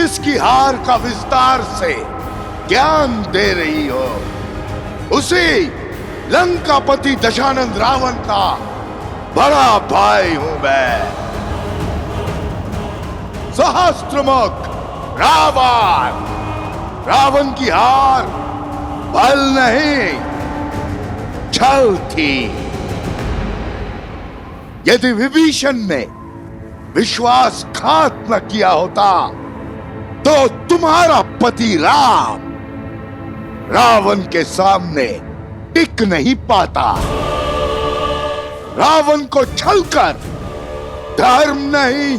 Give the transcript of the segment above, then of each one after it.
जिसकी हार का विस्तार से ज्ञान दे रही हो, उसी लंकापति दशानंद रावण का बड़ा भाई हूं मैं। सहस्त्रमुख रावण, रावण की हार बल नहीं छल थी। यदि विभीषण ने विश्वासघात न किया होता तो तुम्हारा पति राम रावण के सामने टिक नहीं पाता। रावण को छलकर धर्म नहीं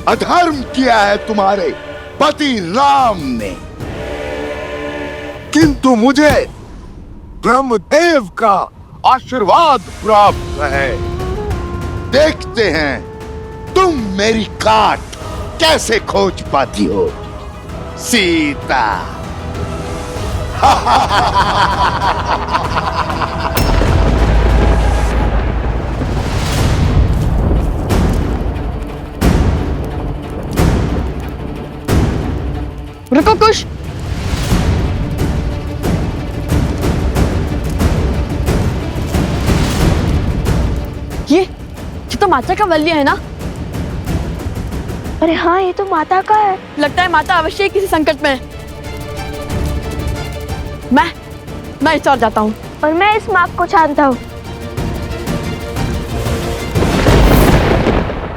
अधर्म किया है तुम्हारे पति राम ने, किंतु मुझे ब्रह्मदेव का आशीर्वाद प्राप्त है। देखते हैं तुम मेरी काट कैसे खोज पाती हो सीता। रुको कुश। ये तो माता का वल्य है ना? अरे हाँ, ये तो माता का है। लगता है माता अवश्य ही किसी संकट में है। मैं इस ओर जाता हूँ। और मैं इस मार्ग को छानता हूँ।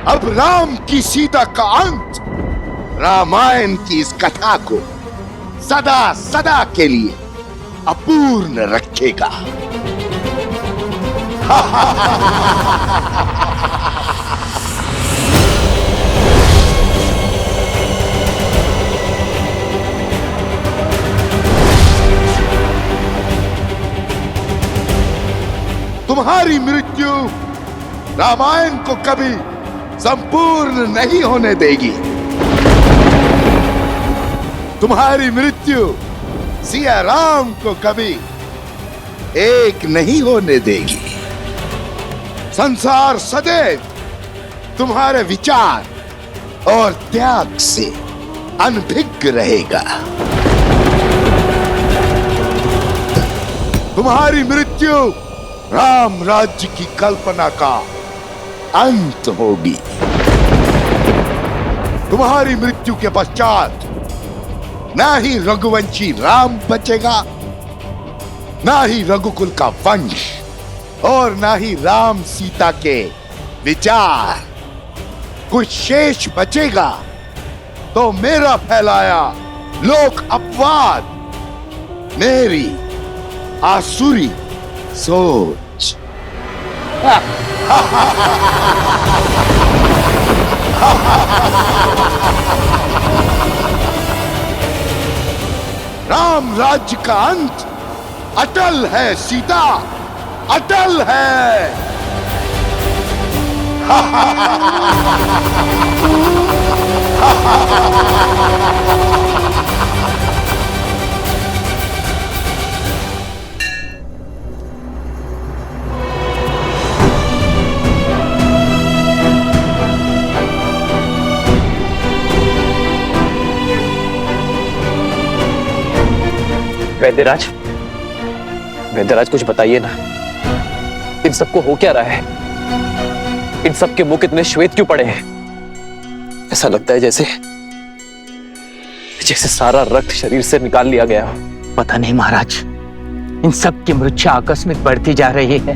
अब राम की सीता का अंत रामायण की इस कथा को सदा सदा के लिए अपूर्ण रखेगा। तुम्हारी मृत्यु रामायण को कभी संपूर्ण नहीं होने देगी। तुम्हारी मृत्यु सिया राम को कभी एक नहीं होने देगी। संसार सदैव तुम्हारे विचार और त्याग से अनभिज्ञ रहेगा। तुम्हारी मृत्यु राम राज्य की कल्पना का अंत होगी। तुम्हारी मृत्यु के पश्चात ना ही रघुवंशी राम बचेगा, ना ही रघुकुल का वंश, और ना ही राम सीता के विचार। कुछ शेष बचेगा तो मेरा फैलाया लोक अपवाद, मेरी आसुरी सोच। राम राज्य का अंत अटल है सीता, अटल है। वैद्यराज, वैद्यराज कुछ बताइए ना, इन सबको हो क्या रहा है? इन सब के मुख इतने श्वेत क्यों पड़े हैं? ऐसा लगता है जैसे जैसे सारा रक्त शरीर से निकाल लिया गया हो। पता नहीं महाराज, इन सब की मृत्यु आकस्मिक बढ़ती जा रही है।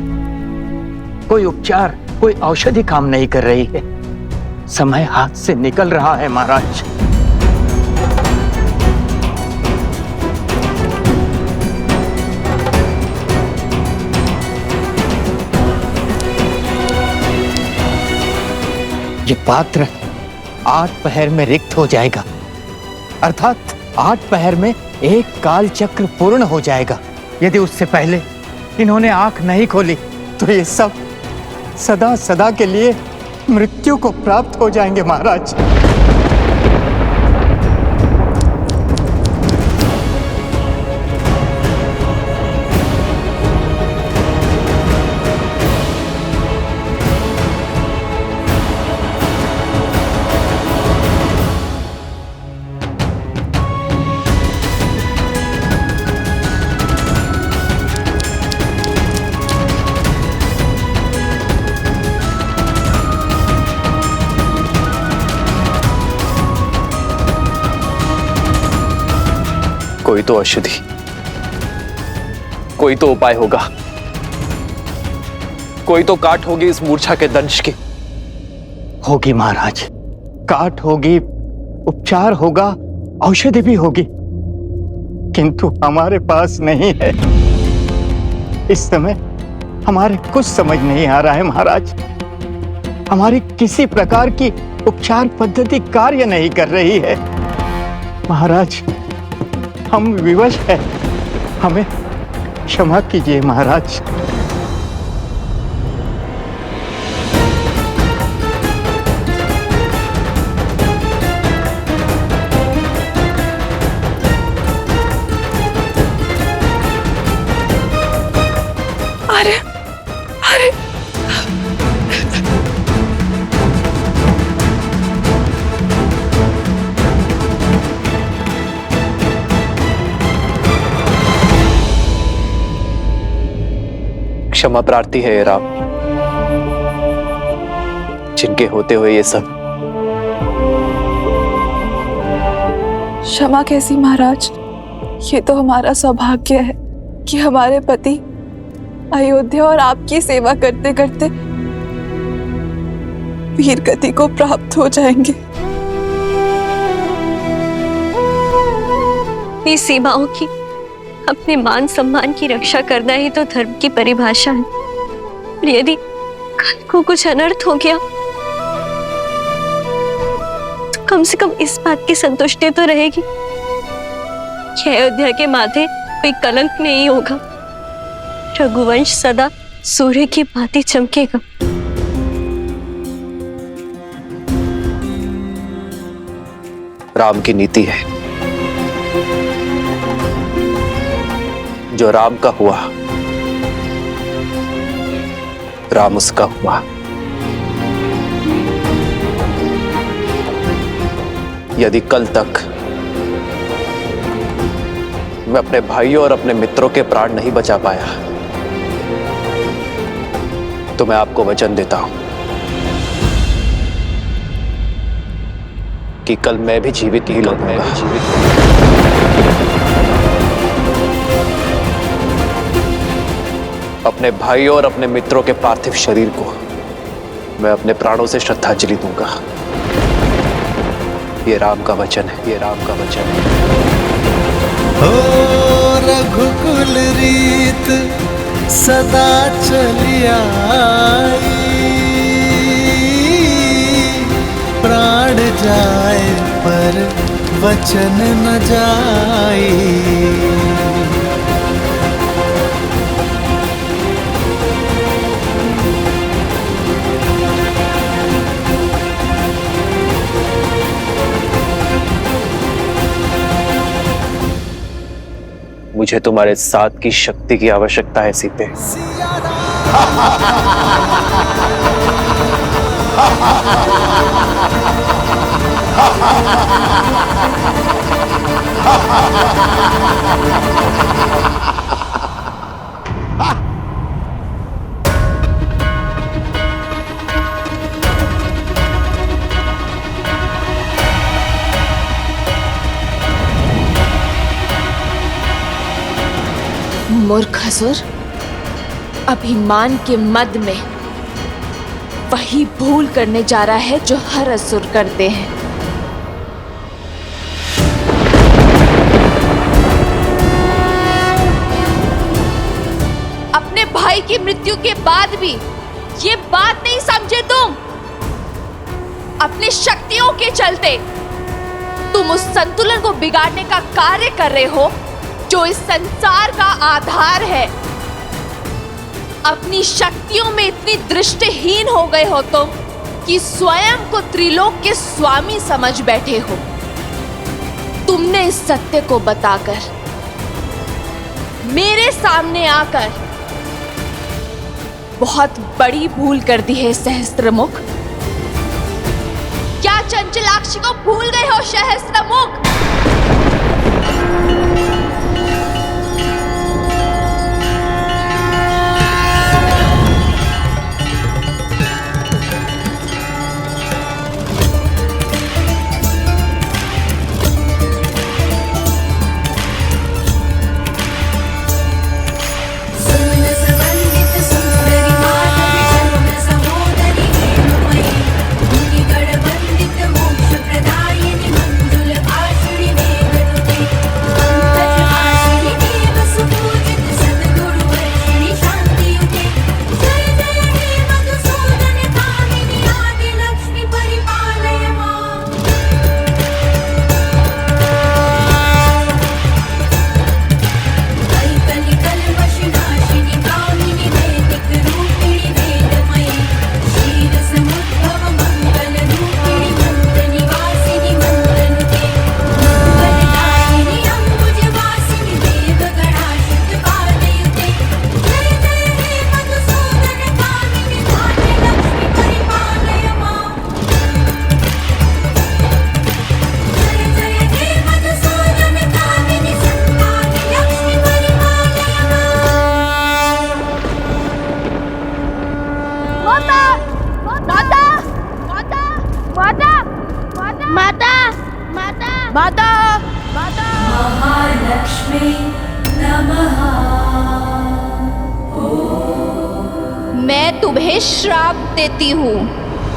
कोई उपचार, कोई औषधि काम नहीं कर रही है। समय हाथ से निकल रहा है महाराज। ये पात्र 8 पहर में रिक्त हो जाएगा, अर्थात 8 पहर में एक काल चक्र पूर्ण हो जाएगा। यदि उससे पहले इन्होंने आंख नहीं खोली तो ये सब सदा सदा के लिए मृत्यु को प्राप्त हो जाएंगे महाराज। कोई तो औषधि, कोई तो उपाय होगा, कोई तो काट होगी इस मूर्छा के दंश की। होगी महाराज, काट होगी, उपचार होगा, औषधि भी होगी, किंतु हमारे पास नहीं है। इस समय हमारे कुछ समझ नहीं आ रहा है महाराज। हमारी किसी प्रकार की उपचार पद्धति कार्य नहीं कर रही है महाराज। हम विवश हैं, हमें क्षमा कीजिए महाराज। अरे अरे क्षमा प्रार्थी है ये राम, जिनके होते हुए ये सब। क्षमा कैसी महाराज, ये तो हमारा सौभाग्य है कि हमारे पति अयोध्या और आपकी सेवा करते करते वीर गति को प्राप्त हो जाएंगे। अपनी सीमाओं की, अपने मान सम्मान की रक्षा करना ही तो धर्म की परिभाषा है। और यदि कल को कुछ अनर्थ हो गया तो कम से कम इस बात की संतुष्टि तो रहेगी कि अयोध्या के माथे कोई कलंक नहीं होगा, रघुवंश सदा सूर्य की भांति चमकेगा। राम की नीति है, जो राम का हुआ राम उसका हुआ। यदि कल तक मैं अपने भाइयों और अपने मित्रों के प्राण नहीं बचा पाया तो मैं आपको वचन देता हूं कि कल मैं भी जीवित ही लौटूंगा। अपने भाइयों और अपने मित्रों के पार्थिव शरीर को मैं अपने प्राणों से श्रद्धांजलि दूंगा। ये राम का वचन है, ये राम का वचन है। ओ रघुकुल रीत सदा चली आई, प्राण जाए पर वचन न जाई। मुझे तुम्हारे साथ की शक्ति की आवश्यकता है सीते। मूर्ख असुर, अभिमान के मद में वही भूल करने जा रहा है जो हर असुर करते हैं। अपने भाई की मृत्यु के बाद भी ये बात नहीं समझे तुम। अपनी शक्तियों के चलते तुम उस संतुलन को बिगाड़ने का कार्य कर रहे हो जो इस संसार का आधार है। अपनी शक्तियों में इतनी दृष्टिहीन हो गए हो तुम कि स्वयं को त्रिलोक के स्वामी समझ बैठे हो। तुमने इस सत्य को बताकर मेरे सामने आकर बहुत बड़ी भूल कर दी है सहस्त्रमुख। क्या चंचलाक्षी को भूल गए हो सहस्त्रमुख? माता माता महालक्ष्मी नमः। मैं तुम्हें श्राप देती हूँ।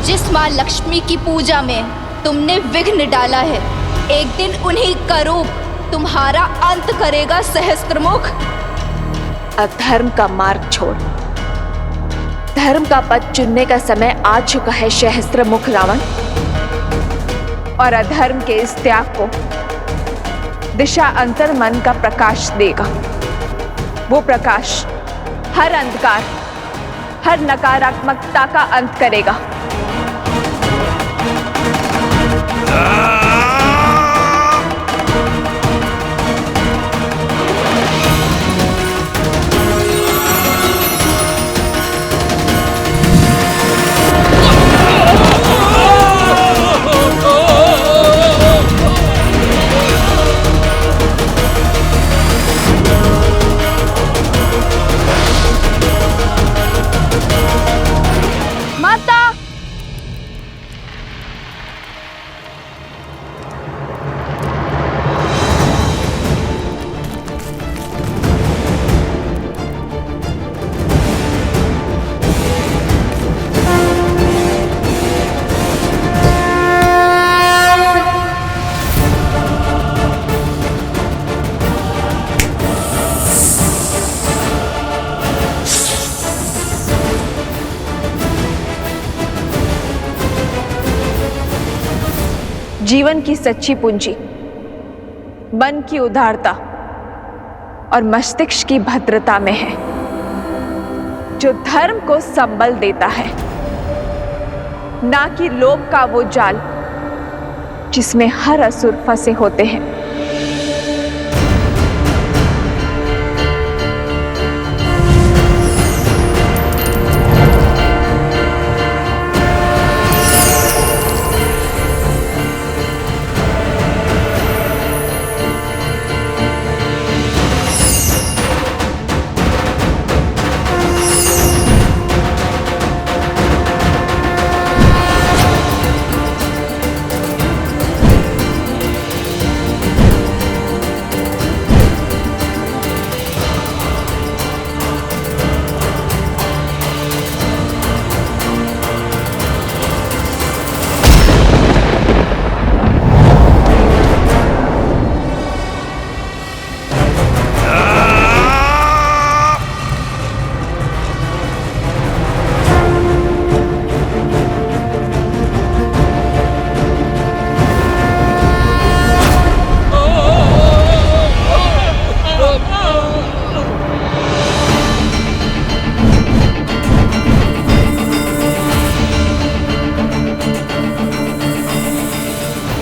जिस माँ लक्ष्मी की पूजा में तुमने विघ्न डाला है, एक दिन उन्हीं का रूप तुम्हारा अंत करेगा सहस्त्रमुख। अधर्म का मार्ग छोड़, धर्म का पथ चुनने का समय आ चुका है सहस्त्रमुख रावण। और अधर्म के इस त्याग को दिशा अंतर मन का प्रकाश देगा। वो प्रकाश हर अंधकार, हर नकारात्मकता का अंत करेगा। जीवन की सच्ची पूंजी मन की उदारता और मस्तिष्क की भद्रता में है, जो धर्म को संबल देता है, ना कि लोभ का वो जाल जिसमें हर असुर फंसे होते हैं।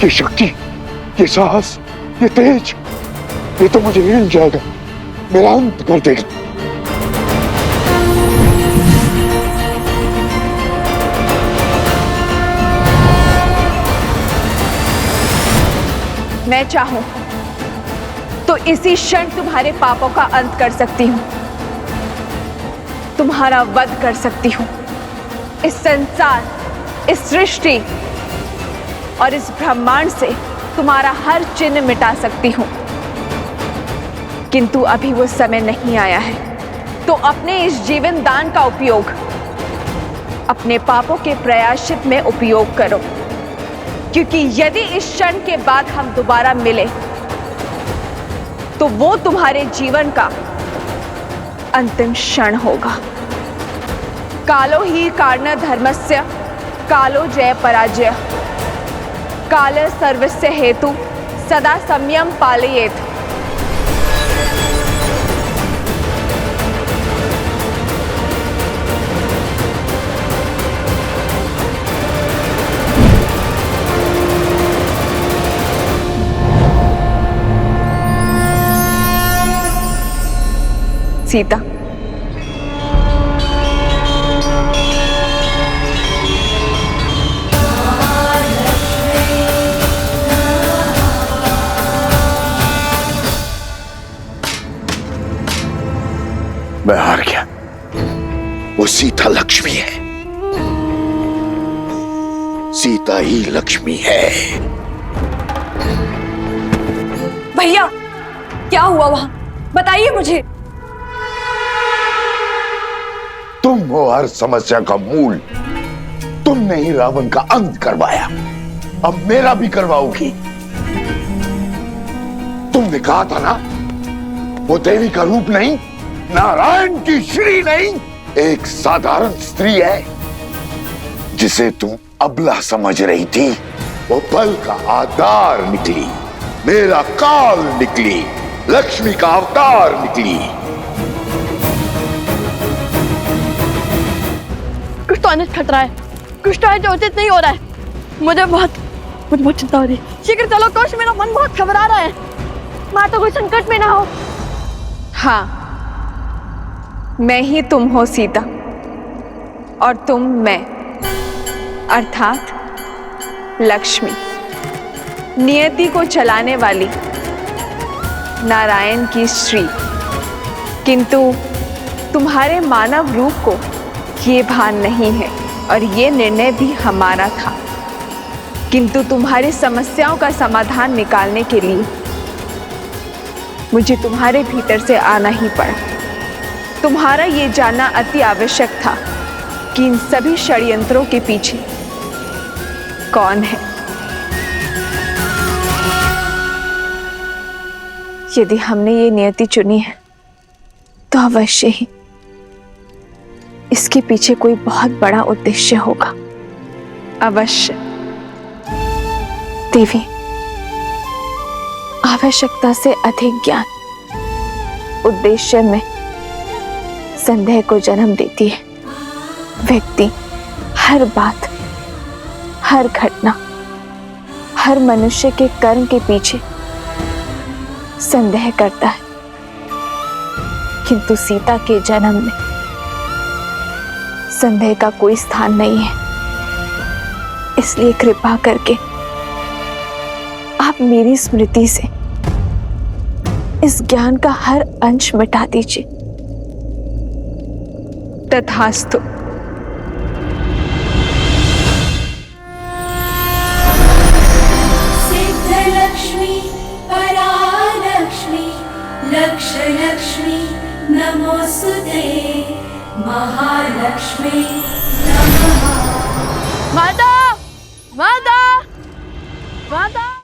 ये शक्ति, ये साहस, ये तेज, ये तो मुझे हिल जाएगा, मेरा अंत कर देगा। मैं चाहूं तो इसी क्षण तुम्हारे पापों का अंत कर सकती हूं, तुम्हारा वध कर सकती हूं। इस संसार, इस सृष्टि और इस ब्रह्मांड से तुम्हारा हर चिन्ह मिटा सकती हूं, किंतु अभी वो समय नहीं आया है। तो अपने इस जीवन दान का उपयोग अपने पापों के प्रायश्चित में उपयोग करो, क्योंकि यदि इस क्षण के बाद हम दोबारा मिले तो वो तुम्हारे जीवन का अंतिम क्षण होगा। कालो ही कारण धर्मस्य, कालो जय पराजय, काल सर्वस्य हेतु सदा संयम पालयेत। सीता, मैं हार गया। वो सीता लक्ष्मी है, सीता ही लक्ष्मी है। भैया, क्या हुआ वहां? बताइए मुझे। तुम हो हर समस्या का मूल। तुमने ही रावण का अंत करवाया, अब मेरा भी करवाओगी। तुमने कहा था ना, वो देवी का रूप नहीं, नारायण की श्री नहीं, एक साधारण स्त्री है जिसे तुम अबला समझ रही थी। वो बल का आधार निकली, मेरा काल निकली, लक्ष्मी का अवतार निकली। कुछ तो अनिष्ट खतरा है, कुछ तो है जो उचित नहीं हो रहा है। मुझे बहुत चिंता हो रही है। शीघ्र चलो कोश, मेरा मन बहुत घबरा रहा है। माता कोई संकट में ना हो। हाँ, मैं ही तुम हो सीता, और तुम मैं, अर्थात लक्ष्मी, नियति को चलाने वाली नारायण की श्री। किंतु तुम्हारे मानव रूप को ये भान नहीं है, और ये निर्णय भी हमारा था। किंतु तुम्हारी समस्याओं का समाधान निकालने के लिए मुझे तुम्हारे भीतर से आना ही पड़ा। तुम्हारा ये जानना अति आवश्यक था कि इन सभी षड्यंत्रों के पीछे कौन है। यदि हमने ये नियति चुनी है तो अवश्य ही इसके पीछे कोई बहुत बड़ा उद्देश्य होगा। अवश्य। देवी, आवश्यकता से अधिक ज्ञान उद्देश्य में संदेह को जन्म देती है। व्यक्ति हर बात, हर घटना, हर मनुष्य के कर्म के पीछे संदेह करता है, किंतु सीता के जन्म में संदेह का कोई स्थान नहीं है। इसलिए कृपा करके आप मेरी स्मृति से इस ज्ञान का हर अंश मिटा दीजिए। तथास्तु। सिद्धलक्ष्मी परालक्ष्मी लक्ष्मी नमोस्तुते महालक्ष्मी नमः। माता, माता, माता।